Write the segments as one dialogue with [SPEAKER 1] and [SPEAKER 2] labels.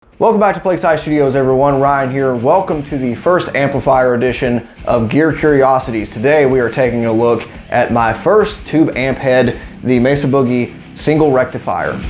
[SPEAKER 1] Welcome back to Plague Scythe Studios, everyone. Ryan here. Welcome to the first amplifier edition of Gear Curiosities. Today we are taking a look at my first tube amp head, the Mesa Boogie Single Rectifier.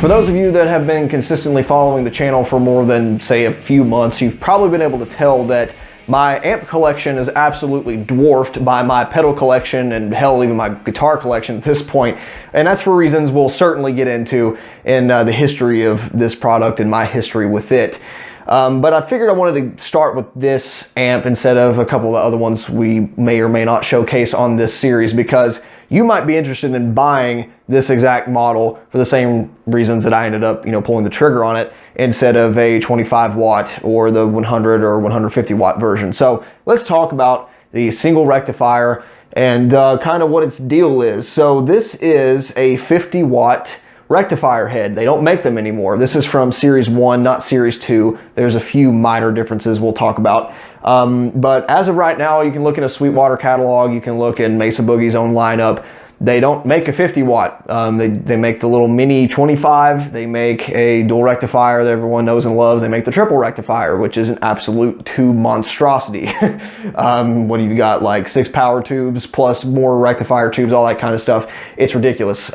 [SPEAKER 1] For those of you that have been consistently following the channel for more than, say, a few months, you've probably been able to tell that my amp collection is absolutely dwarfed by my pedal collection and hell, even my guitar collection at this point. And that's for reasons we'll certainly get into in the history of this product and my history with it. But I figured I wanted to start with this amp instead of a couple of the other ones we may or may not showcase on this series, because you might be interested in buying this exact model for the same reasons that I ended up, pulling the trigger on it instead of a 25 watt or the 100 or 150 watt version. So let's talk about the Single Rectifier and kind of what its deal is. So this is a 50 watt rectifier head. They don't make them anymore. This is from Series 1, not Series 2. There's a few minor differences we'll talk about. But as of right now, you can look in a Sweetwater catalog, you can look in Mesa Boogie's own lineup. They don't make a 50 watt. They make the little mini 25. They make a dual rectifier that everyone knows and loves. They make the triple rectifier, which is an absolute tube monstrosity. What do you got, like 6 power tubes plus more rectifier tubes, all that kind of stuff. It's ridiculous.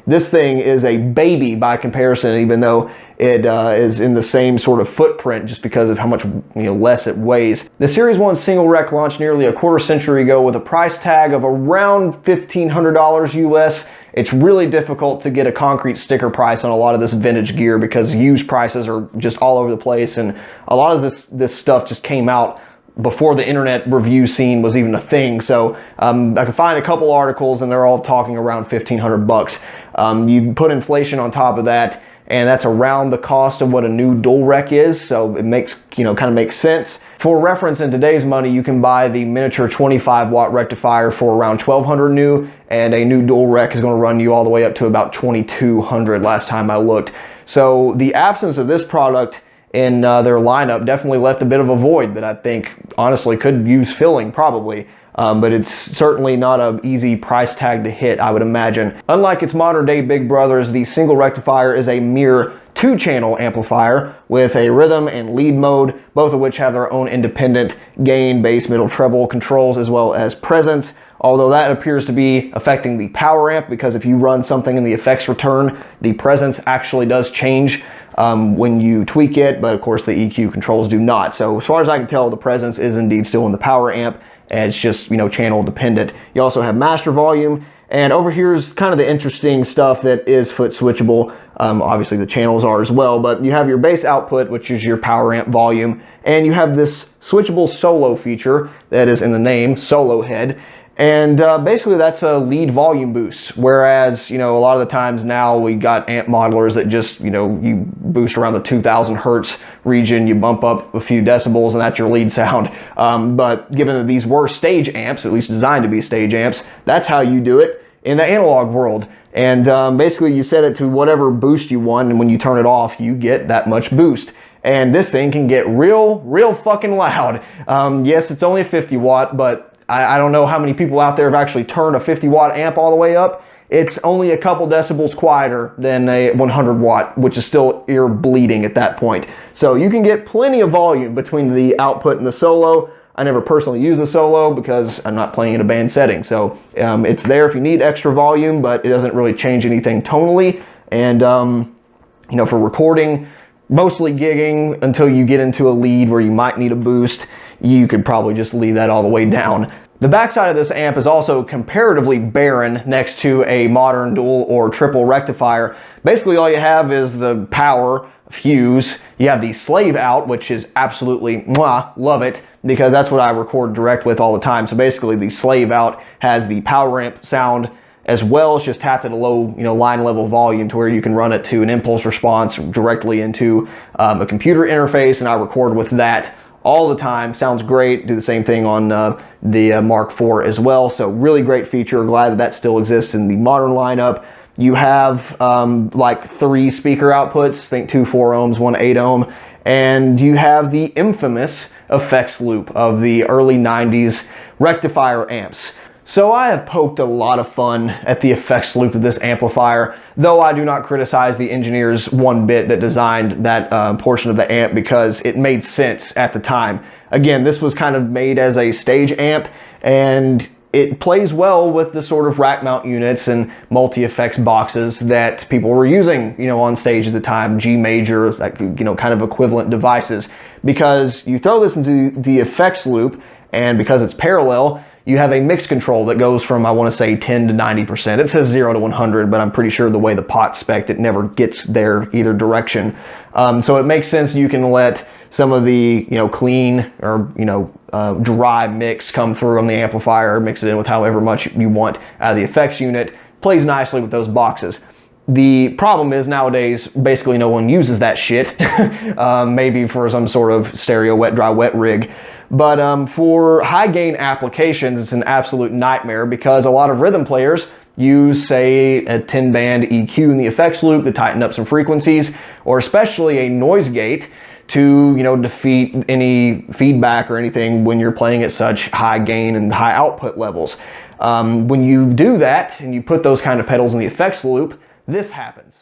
[SPEAKER 1] This thing is a baby by comparison, even though it is in the same sort of footprint just because of how much less it weighs. The Series 1 Single Rec launched nearly a quarter century ago with a price tag of around $1,500 US. It's really difficult to get a concrete sticker price on a lot of this vintage gear because used prices are just all over the place, and a lot of this stuff just came out before the internet review scene was even a thing. So I can find a couple articles and they're all talking around 1,500 bucks. You put inflation on top of that, and that's around the cost of what a new dual rec is, so it makes, kind of makes sense. For reference, in today's money, you can buy the miniature 25 watt rectifier for around $1,200 new, and a new dual rec is going to run you all the way up to about $2,200 last time I looked. So the absence of this product in their lineup definitely left a bit of a void that I think honestly could use filling probably. But it's certainly not an easy price tag to hit, I would imagine. Unlike its modern day big brothers, the Single Rectifier is a mere 2-channel amplifier with a rhythm and lead mode, both of which have their own independent gain, bass, middle, treble controls, as well as presence. Although that appears to be affecting the power amp, because if you run something in the effects return, the presence actually does change when you tweak it, but of course the EQ controls do not. So as far as I can tell, the presence is indeed still in the power amp, and it's just, channel dependent. You also have master volume, and over here is kind of the interesting stuff that is foot switchable. Obviously the channels are as well, but you have your bass output, which is your power amp volume, and you have this switchable solo feature that is in the name, solo head. And basically that's a lead volume boost, whereas, a lot of the times now we got amp modelers that just, you boost around the 2000 hertz region, you bump up a few decibels, and that's your lead sound. But given that these were stage amps, at least designed to be stage amps, that's how you do it in the analog world. And basically you set it to whatever boost you want, and when you turn it off, you get that much boost. And this thing can get real fucking loud. Yes, it's only a 50 watt, but I don't know how many people out there have actually turned a 50 watt amp all the way up. It's only a couple decibels quieter than a 100 watt, which is still ear bleeding at that point. So you can get plenty of volume between the output and the solo. I never personally use the solo because I'm not playing in a band setting. So it's there if you need extra volume, but it doesn't really change anything tonally. And for recording, mostly gigging, until you get into a lead where you might need a boost, you could probably just leave that all the way down. The backside of this amp is also comparatively barren next to a modern dual or triple rectifier. Basically all you have is the power fuse. You have the slave out, which is absolutely mwah, love it, because that's what I record direct with all the time. So basically the slave out has the power amp sound as well. It's just tapped at a low, line level volume to where you can run it to an impulse response directly into a computer interface, and I record with that all the time. Sounds great. Do the same thing on the Mark IV as well. So really great feature. Glad that still exists in the modern lineup. You have like 3 speaker outputs, think 2 4 ohms, 1 8 ohm, and you have the infamous effects loop of the early 90s rectifier amps. So I have poked a lot of fun at the effects loop of this amplifier, though I do not criticize the engineers one bit that designed that portion of the amp, because it made sense at the time. Again, this was kind of made as a stage amp, and it plays well with the sort of rack mount units and multi-effects boxes that people were using, you know, on stage at the time, G major, like, you know, kind of equivalent devices. Because you throw this into the effects loop, and because it's parallel, you have a mix control that goes from, I want to say, 10 to 90%. It says 0 to 100, but I'm pretty sure the way the pot's spec'd, it never gets there either direction. So it makes sense you can let some of the, you know, clean or, you know, dry mix come through on the amplifier, mix it in with however much you want out of the effects unit. Plays nicely with those boxes. The problem is nowadays, basically no one uses that shit. Maybe for some sort of stereo wet, dry, wet rig. But for high gain applications, it's an absolute nightmare, because a lot of rhythm players use, say, a 10-band EQ in the effects loop to tighten up some frequencies, or especially a noise gate to, you know, defeat any feedback or anything when you're playing at such high gain and high output levels. When you do that and you put those kind of pedals in the effects loop, this happens.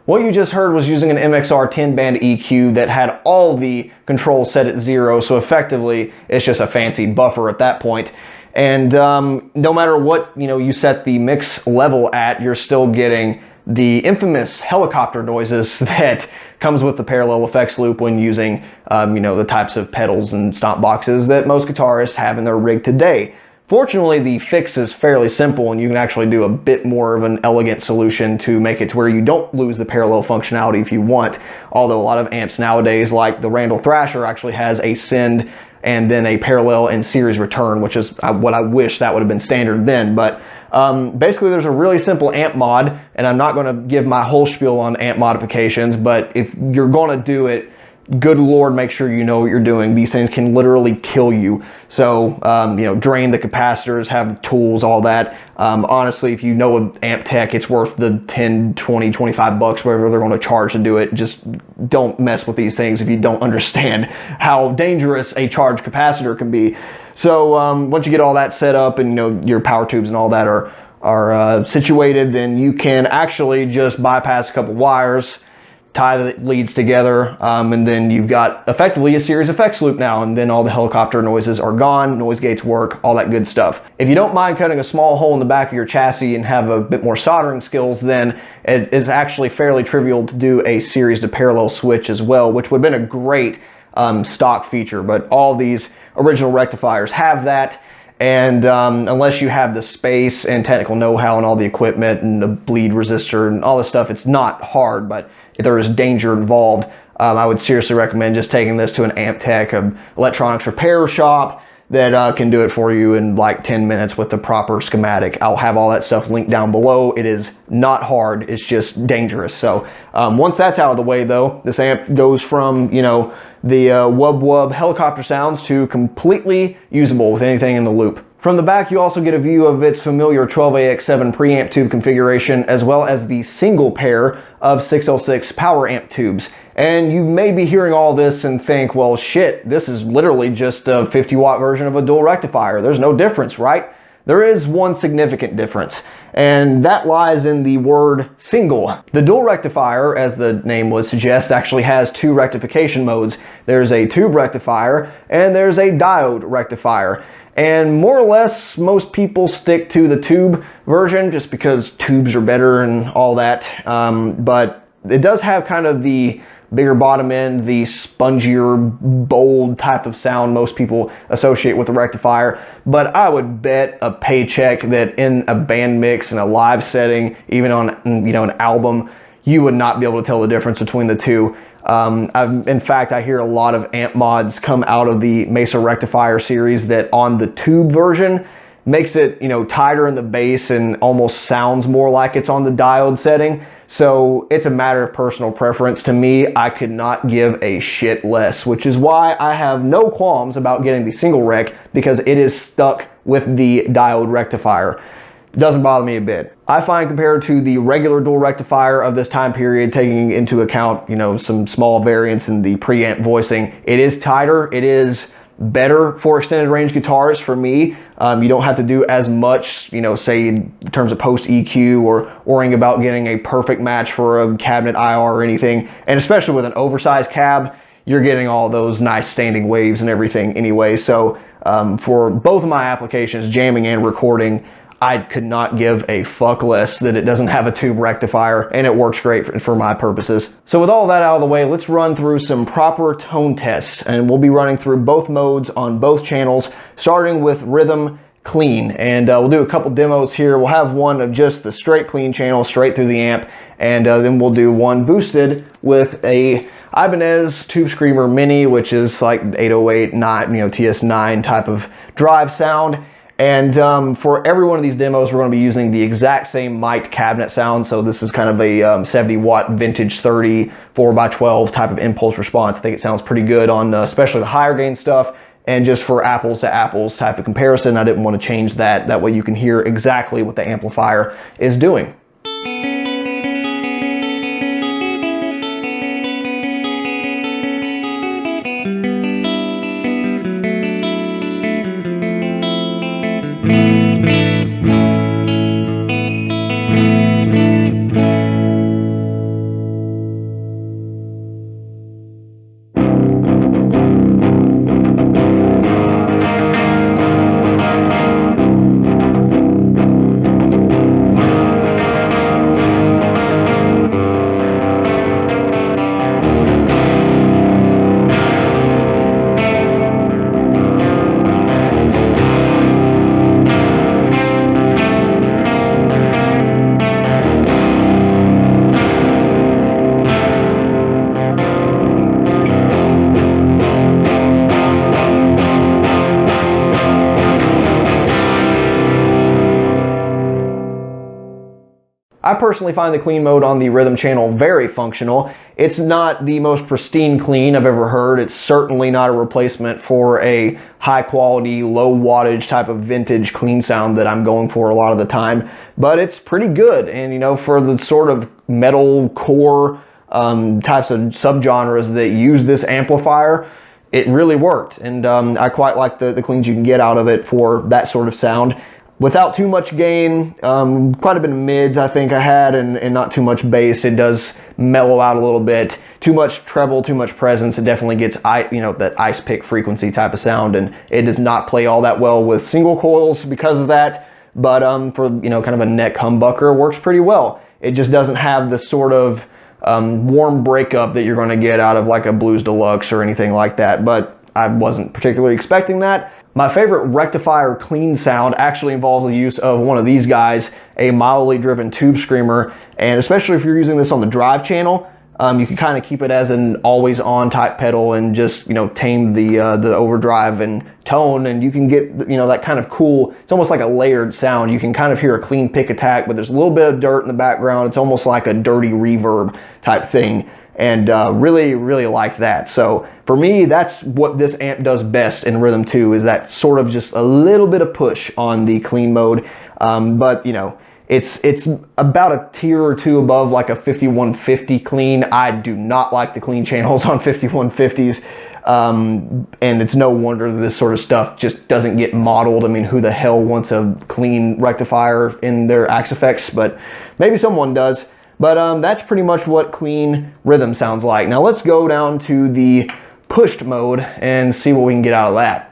[SPEAKER 1] What you just heard was using an MXR 10-band EQ that had all the controls set at 0, so effectively it's just a fancy buffer at that point. And no matter what, you know, you set the mix level at, you're still getting the infamous helicopter noises that comes with the parallel effects loop when using, you know, the types of pedals and stomp boxes that most guitarists have in their rig today. Fortunately, the fix is fairly simple, and you can actually do a bit more of an elegant solution to make it to where you don't lose the parallel functionality if you want. Although a lot of amps nowadays, like the Randall Thrasher, actually has a send and then a parallel and series return, which is what I wish that would have been standard then. But basically, there's a really simple amp mod, and I'm not going to give my whole spiel on amp modifications, but if you're going to do it, good Lord, make sure you know what you're doing. These things can literally kill you. So, you know, drain the capacitors, have tools, all that. Honestly, if you know an amp tech, it's worth the 10, 20, 25 bucks, whatever they're going to charge to do it. Just don't mess with these things if you don't understand how dangerous a charged capacitor can be. So, once you get all that set up and, you know, your power tubes and all that are situated, then you can actually just bypass a couple wires, tie the leads together, and then you've got effectively a series effects loop now, and then all the helicopter noises are gone, noise gates work, all that good stuff. If you don't mind cutting a small hole in the back of your chassis and have a bit more soldering skills, then it is actually fairly trivial to do a series to parallel switch as well, which would have been a great stock feature, but all these original rectifiers have that. And unless you have the space and technical know-how and all the equipment and the bleed resistor and all this stuff, it's not hard, but if there is danger involved, I would seriously recommend just taking this to an amp tech, an electronics repair shop that can do it for you in like 10 minutes with the proper schematic. I'll have all that stuff linked down below. It is not hard, it's just dangerous. So once that's out of the way though, this amp goes from, you know, the wub wub helicopter sounds to completely usable with anything in the loop. From the back, you also get a view of its familiar 12AX7 preamp tube configuration, as well as the single pair of 606 power amp tubes. And you may be hearing all this and think, well, shit, this is literally just a 50-watt version of a dual rectifier. There's no difference, right? There is one significant difference, and that lies in the word single. The dual rectifier, as the name would suggest, actually has 2 rectification modes. There's a tube rectifier and there's a diode rectifier. And more or less, most people stick to the tube version just because tubes are better and all that. But it does have kind of the bigger bottom end, the spongier, bold type of sound most people associate with the rectifier. But I would bet a paycheck that in a band mix, in a live setting, even on, you know, an album, you would not be able to tell the difference between the two. In fact, I hear a lot of amp mods come out of the Mesa Rectifier series that on the tube version, makes it, you know, tighter in the bass and almost sounds more like it's on the diode setting. So it's a matter of personal preference. To me, I could not give a shit less, which is why I have no qualms about getting the single rec, because it is stuck with the diode rectifier. It doesn't bother me a bit. I find compared to the regular dual rectifier of this time period, taking into account, you know, some small variants in the preamp voicing, it is tighter. It is better for extended range guitars for me. You don't have to do as much, you know, say in terms of post EQ or worrying about getting a perfect match for a cabinet IR or anything. And especially with an oversized cab, you're getting all those nice standing waves and everything anyway. So for both of my applications, jamming and recording, I could not give a fuck less that it doesn't have a tube rectifier, and it works great for my purposes. So with all that out of the way, let's run through some proper tone tests, and we'll be running through both modes on both channels, starting with rhythm clean. And we'll do a couple demos here. We'll have one of just the straight clean channel straight through the amp, and then we'll do one boosted with a Ibanez Tube Screamer Mini, which is like 808, not, you know, TS9 type of drive sound. And for every one of these demos, we're going to be using the exact same mic'd cabinet sound. So this is kind of a 70 watt vintage 30 4x12 type of impulse response. I think it sounds pretty good on especially the higher gain stuff. And just for apples to apples type of comparison, I didn't want to change that. That way you can hear exactly what the amplifier is doing. I personally find the clean mode on the rhythm channel very functional. It's not the most pristine clean I've ever heard. It's certainly not a replacement for a high quality, low wattage type of vintage clean sound that I'm going for a lot of the time, but it's pretty good. And you know, for the sort of metal core types of subgenres that use this amplifier, it really worked. And I quite like the cleans you can get out of it for that sort of sound. Without too much gain, quite a bit of mids I think I had, and not too much bass. It does mellow out a little bit. Too much treble, too much presence, it definitely gets, you know, that ice pick frequency type of sound, and it does not play all that well with single coils because of that. But for, you know, kind of a neck humbucker, works pretty well. It just doesn't have the sort of warm breakup that you're going to get out of like a Blues Deluxe or anything like that. But I wasn't particularly expecting that. My favorite rectifier clean sound actually involves the use of one of these guys, a mildly driven Tube Screamer, and especially if you're using this on the drive channel, you can kind of keep it as an always on type pedal and just, you know, tame the overdrive and tone, and you can get, you know, that kind of cool, it's almost like a layered sound. You can kind of hear a clean pick attack, but there's a little bit of dirt in the background. It's almost like a dirty reverb type thing, and really like that. So for me, that's what this amp does best in Rhythm 2, is that sort of just a little bit of push on the clean mode. But you know, it's about a tier or two above like a 5150 clean. I do not like the clean channels on 5150s. And it's no wonder that this sort of stuff just doesn't get modeled. I mean, who the hell wants a clean rectifier in their Axe effects? But maybe someone does. But that's pretty much what clean rhythm sounds like. Now let's go down to the pushed mode and see what we can get out of that.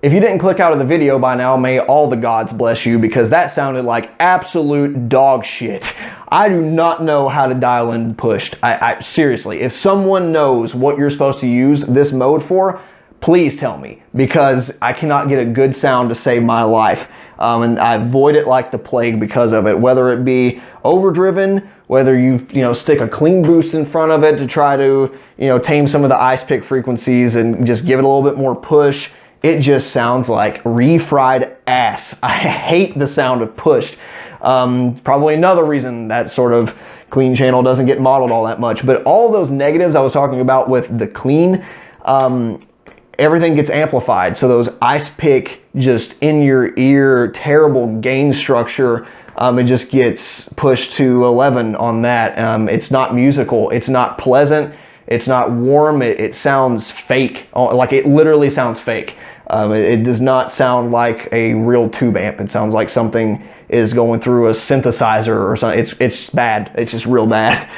[SPEAKER 1] If you didn't click out of the video by now, may all the gods bless you, because that sounded like absolute dog shit. I do not know how to dial in pushed. I seriously, if someone knows what you're supposed to use this mode for, please tell me, because I cannot get a good sound to save my life. And I avoid it like the plague because of it, whether it be overdriven, whether you stick a clean boost in front of it to try to tame some of the ice pick frequencies and just give it a little bit more push. It just sounds like refried ass. I hate the sound of pushed. Probably another reason that sort of clean channel doesn't get modeled all that much. But all those negatives I was talking about with the clean, everything gets amplified. So those ice pick, just in your ear, terrible gain structure, it just gets pushed to 11 on that. It's not musical. It's not pleasant. It's not warm. It sounds fake. Like, it literally sounds fake. It does not sound like a real tube amp. It sounds like something is going through a synthesizer or something. It's bad. It's just real bad.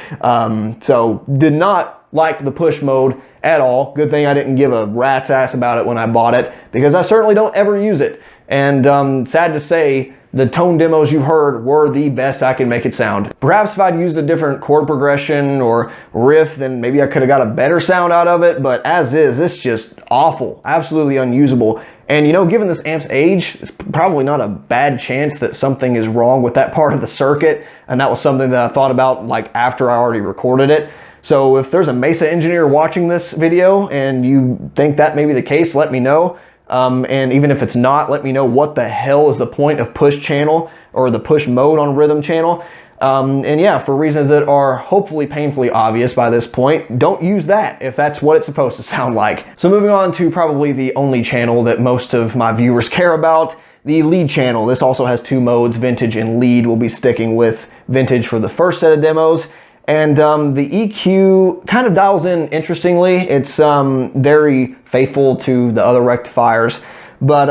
[SPEAKER 1] So did not like the push mode at all. Good thing I didn't give a rat's ass about it when I bought it, because I certainly don't ever use it. And sad to say, the tone demos you heard were the best I can make it sound. Perhaps if I'd used a different chord progression or riff, then maybe I could have got a better sound out of it, but as is, it's just awful, absolutely unusable. And given this amp's age, it's probably not a bad chance that something is wrong with that part of the circuit, and that was something that I thought about like after I already recorded it. So if there's a Mesa engineer watching this video and you think that may be the case, let me know. And even if it's not, let me know what the hell is the point of push channel or the push mode on rhythm channel. And yeah, for reasons that are hopefully painfully obvious by this point, don't use that if that's what it's supposed to sound like. So moving on to probably the only channel that most of my viewers care about, the lead channel. This also has two modes, vintage and lead. We'll be sticking with vintage for the first set of demos. And the EQ kind of dials in interestingly. It's very faithful to the other rectifiers, but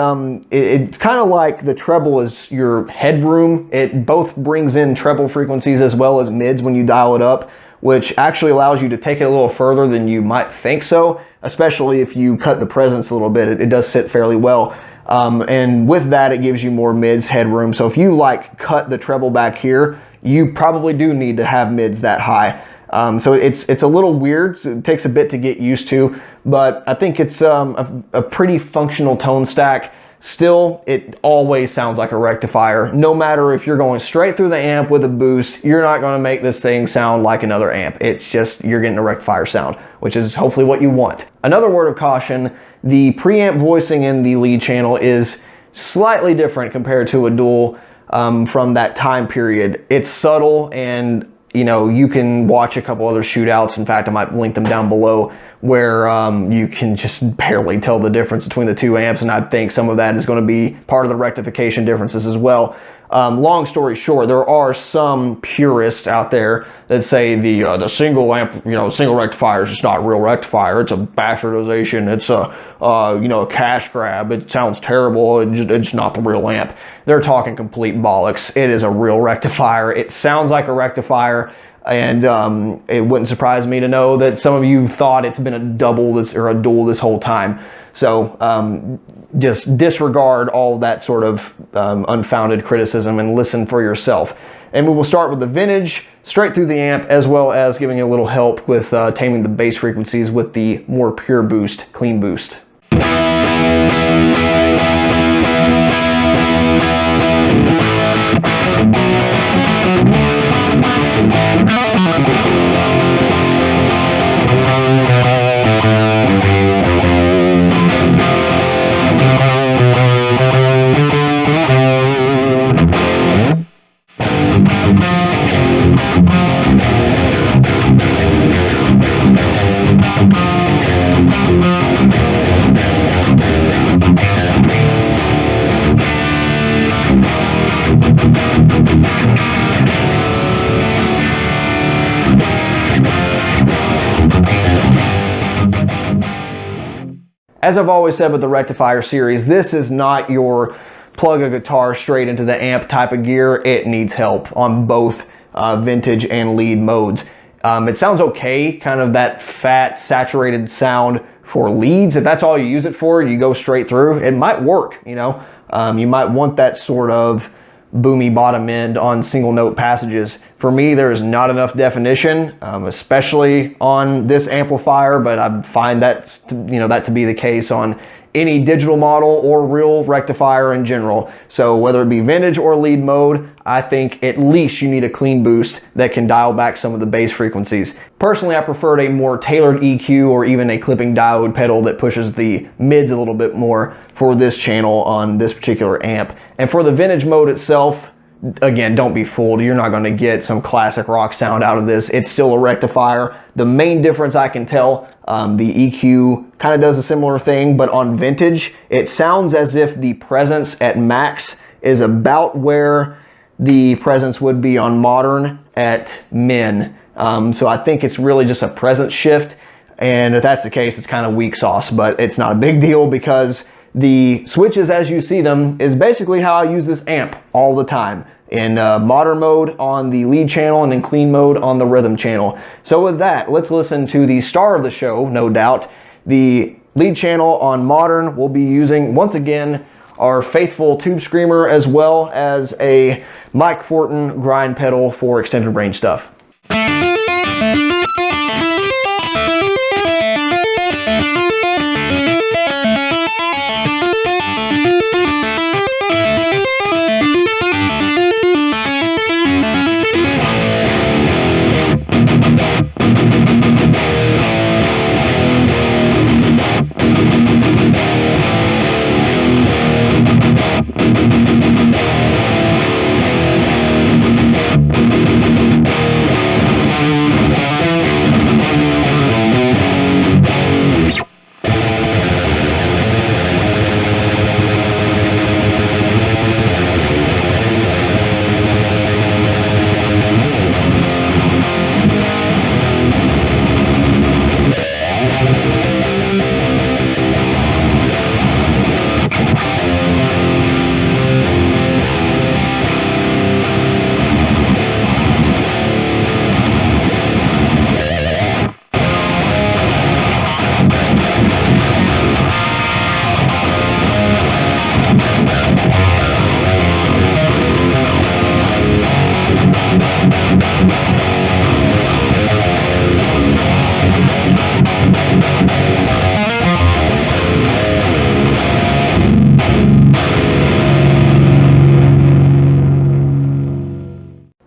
[SPEAKER 1] it's kind of like the treble is your headroom. It both brings in treble frequencies as well as mids when you dial it up, which actually allows you to take it a little further than you might think so, especially if you cut the presence a little bit. It does sit fairly well. And with that, it gives you more mids headroom. So if you cut the treble back here, you probably do need to have mids that high. So it's a little weird. It takes a bit to get used to, but I think it's a pretty functional tone stack. Still, it always sounds like a rectifier. No matter if you're going straight through the amp with a boost, you're not going to make this thing sound like another amp. It's just, you're getting a rectifier sound, which is hopefully what you want. Another word of caution, the preamp voicing in the lead channel is slightly different compared to a dual. From that time period. It's subtle, and you can watch a couple other shootouts. In fact, I might link them down below, where you can just barely tell the difference between the two amps, and I think some of that is going to be part of the rectification differences as well. Long story short, there are some purists out there that say the single amp, single rectifier is just not a real rectifier. It's a bastardization. It's a cash grab. It sounds terrible. It's not the real amp. They're talking complete bollocks. It is a real rectifier. It sounds like a rectifier. And it wouldn't surprise me to know that some of you thought it's been a double or a dual this whole time. So just disregard all that sort of unfounded criticism and listen for yourself. And we will start with the vintage, straight through the amp, as well as giving you a little help with taming the bass frequencies with the more pure boost, clean boost. As I've always said with the rectifier series, this is not your plug a guitar straight into the amp type of gear. It needs help on both vintage and lead modes. It sounds okay, kind of that fat, saturated sound for leads, if that's all you use it for, you go straight through, it might work, you know. You might want that sort of boomy bottom end on single note passages. For me, there is not enough definition, especially on this amplifier, but I find that, you know, that to be the case on any digital model or real rectifier in general. So whether it be vintage or lead mode, I think at least you need a clean boost that can dial back some of the bass frequencies. Personally, I preferred a more tailored EQ or even a clipping diode pedal that pushes the mids a little bit more for this channel on this particular amp. And for the vintage mode itself, again, don't be fooled. You're not going to get some classic rock sound out of this. It's still a rectifier. The main difference I can tell, the EQ kind of does a similar thing, but on vintage, it sounds as if the presence at max is about where the presence would be on modern at min. So I think it's really just a presence shift. And if that's the case, it's kind of weak sauce, but it's not a big deal because the switches as you see them is basically how I use this amp all the time. In modern mode on the lead channel and in clean mode on the rhythm channel. So with that, let's listen to the star of the show, no doubt. The lead channel on modern will be using, once again, our faithful tube screamer as well as a Mike Fortin grind pedal for extended range stuff.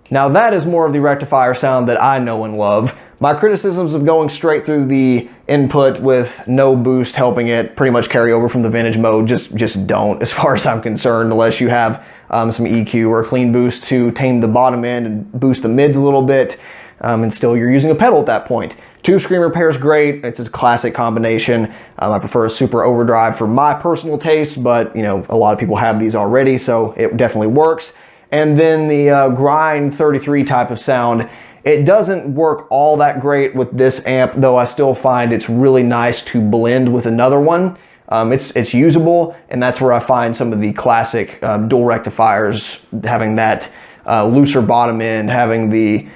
[SPEAKER 1] Now that is more of the rectifier sound that I know and love. My criticisms of going straight through the input with no boost helping it pretty much carry over from the vintage mode just don't, as far as I'm concerned, unless you have some EQ or a clean boost to tame the bottom end and boost the mids a little bit, and still you're using a pedal at that point. Tube screamer pairs great. It's a classic combination. I prefer a super overdrive for my personal taste, but you know, a lot of people have these already, so it definitely works. And then the grind 33 type of sound, it doesn't work all that great with this amp, though I still find it's really nice to blend with another one. It's usable, and that's where I find some of the classic dual rectifiers having that looser bottom end, having the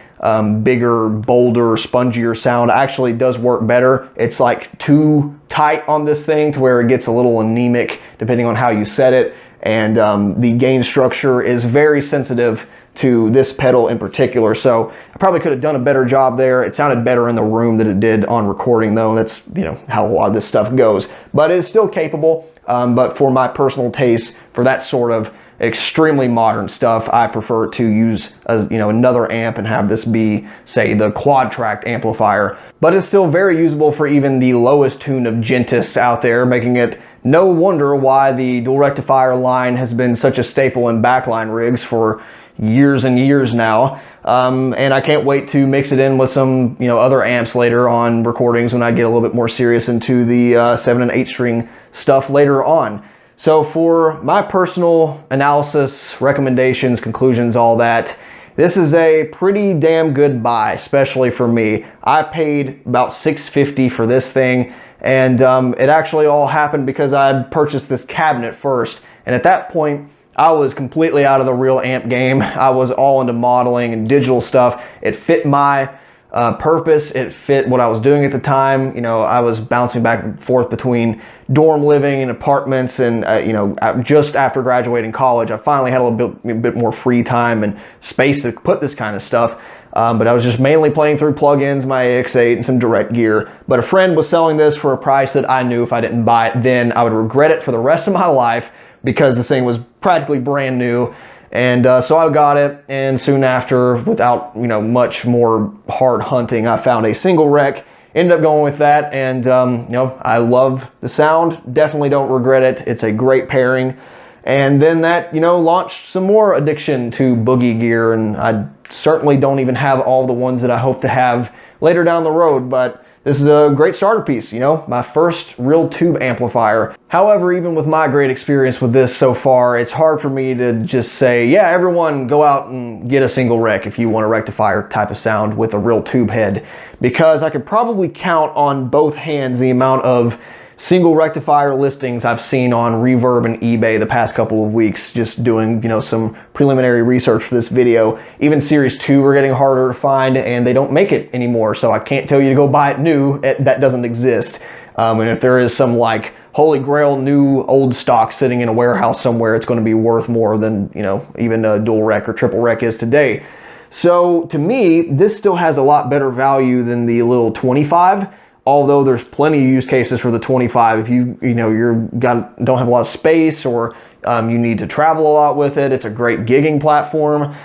[SPEAKER 1] bigger, bolder, spongier sound actually does work better. It's like too tight on this thing to where it gets a little anemic depending on how you set it. And the gain structure is very sensitive to this pedal in particular, so I probably could have done a better job there. It sounded better in the room than it did on recording, though. That's, you know, how a lot of this stuff goes, but it's still capable. But for my personal taste, for that sort of extremely modern stuff, I prefer to use another amp and have this be, say, the quad tracked amplifier. But it's still very usable for even the lowest tune of gentists out there, making it no wonder why the dual rectifier line has been such a staple in backline rigs for years and years now. And I can't wait to mix it in with some other amps later on recordings when I get a little bit more serious into the 7 and 8 string stuff later on. So for my personal analysis, recommendations, conclusions, all that, this is a pretty damn good buy, especially for me. I paid about $650 for this thing, and it actually all happened because I had purchased this cabinet first. And at that point, I was completely out of the real amp game. I was all into modeling and digital stuff. It fit my purpose. It fit what I was doing at the time. You know, I was bouncing back and forth between dorm living and apartments, and you know, just after graduating college, I finally had a bit more free time and space to put this kind of stuff. But I was just mainly playing through plugins, my AX8 and some direct gear. But a friend was selling this for a price that I knew if I didn't buy it then, I would regret it for the rest of my life, because this thing was practically brand new. And so I got it, and soon after, without, you know, much more hard hunting, I found a Single Rec, ended up going with that, and you know, I love the sound, definitely don't regret it. It's a great pairing. And then that, you know, launched some more addiction to boogie gear, and I certainly don't even have all the ones that I hope to have later down the road, but this is a great starter piece, you know, my first real tube amplifier. However, even with my great experience with this so far, it's hard for me to just say, yeah, everyone go out and get a Single Rec if you want a rectifier type of sound with a real tube head, because I could probably count on both hands the amount of Single Rectifier listings I've seen on Reverb and eBay the past couple of weeks, just doing, you know, some preliminary research for this video. Even Series 2 are getting harder to find, and they don't make it anymore, so I can't tell you to go buy it new. That doesn't exist. And if there is some like holy grail new old stock sitting in a warehouse somewhere, it's going to be worth more than, you know, even a dual rec or triple rec is today. So to me, this still has a lot better value than the little 25. Although there's plenty of use cases for the 25 if you don't have a lot of space, or you need to travel a lot with it. It's a great gigging platform.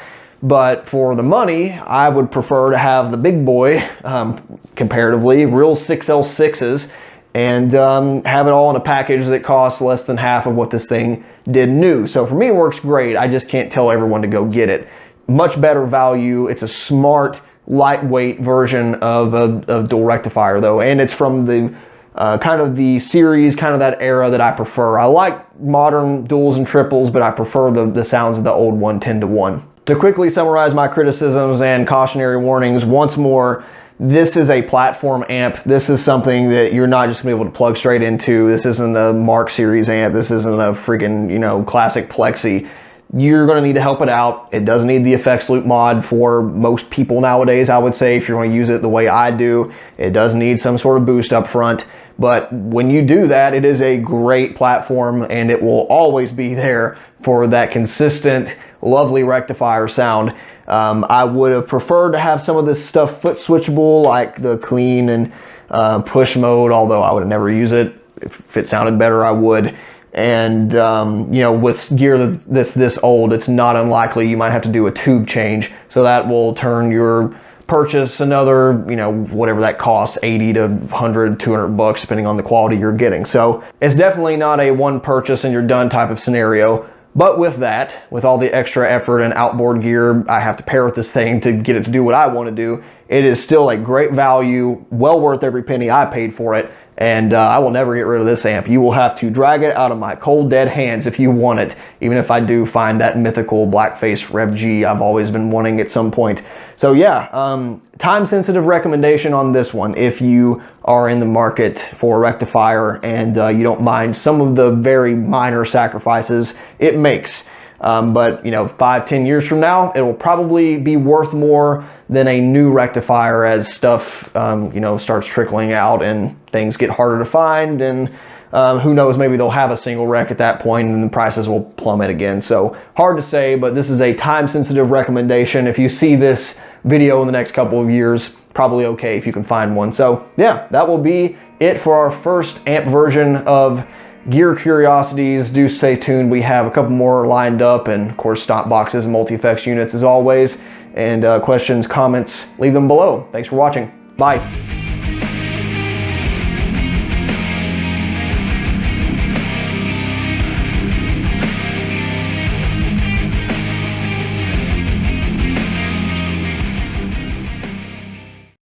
[SPEAKER 1] But for the money, I would prefer to have the big boy, comparatively, real 6L6s, and have it all in a package that costs less than half of what this thing did new. So for me, it works great. I just can't tell everyone to go get it. Much better value. It's a smart, lightweight version of a dual rectifier though, and it's from the kind of the series, kind of that era that I prefer. I like modern duals and triples, but I prefer the sounds of the old 110-to-1. To quickly summarize my criticisms and cautionary warnings once more, this is a platform amp. This is something that you're not just gonna be able to plug straight into. This isn't a Mark series amp. This isn't a freaking, you know, classic Plexi. You're going to need to help it out. It does need the effects loop mod for most people nowadays, I would say, if you're going to use it the way I do. It does need some sort of boost up front. But when you do that, it is a great platform, and it will always be there for that consistent, lovely rectifier sound. I would have preferred to have some of this stuff foot switchable, like the clean and push mode, although I would never use it. If it sounded better, I would. And, you know, with gear that's this old, it's not unlikely you might have to do a tube change. So that will turn your purchase another, you know, whatever that costs, 80 to 100, 200 bucks, depending on the quality you're getting. So it's definitely not a one purchase and you're done type of scenario. But with that, with all the extra effort and outboard gear I have to pair with this thing to get it to do what I want to do, it is still a great value, well worth every penny I paid for it. And I will never get rid of this amp. You will have to drag it out of my cold dead hands if you want it, even if I do find that mythical Blackface Rev G I've always been wanting at some point. So yeah, time sensitive recommendation on this one if you are in the market for a rectifier and you don't mind some of the very minor sacrifices it makes. But you know, 5-10 years from now, it will probably be worth more than a new rectifier as stuff you know, starts trickling out and things get harder to find, and who knows, maybe they'll have a Single Rec at that point and the prices will plummet again. So hard to say, but this is a time sensitive recommendation. If you see this video in the next couple of years, probably okay if you can find one. So yeah, that will be it for our first amp version of Gear Curiosities. Do stay tuned. We have a couple more lined up, and of course stop boxes and multi-effects units as always. And questions, comments, leave them below. Thanks for watching. Bye.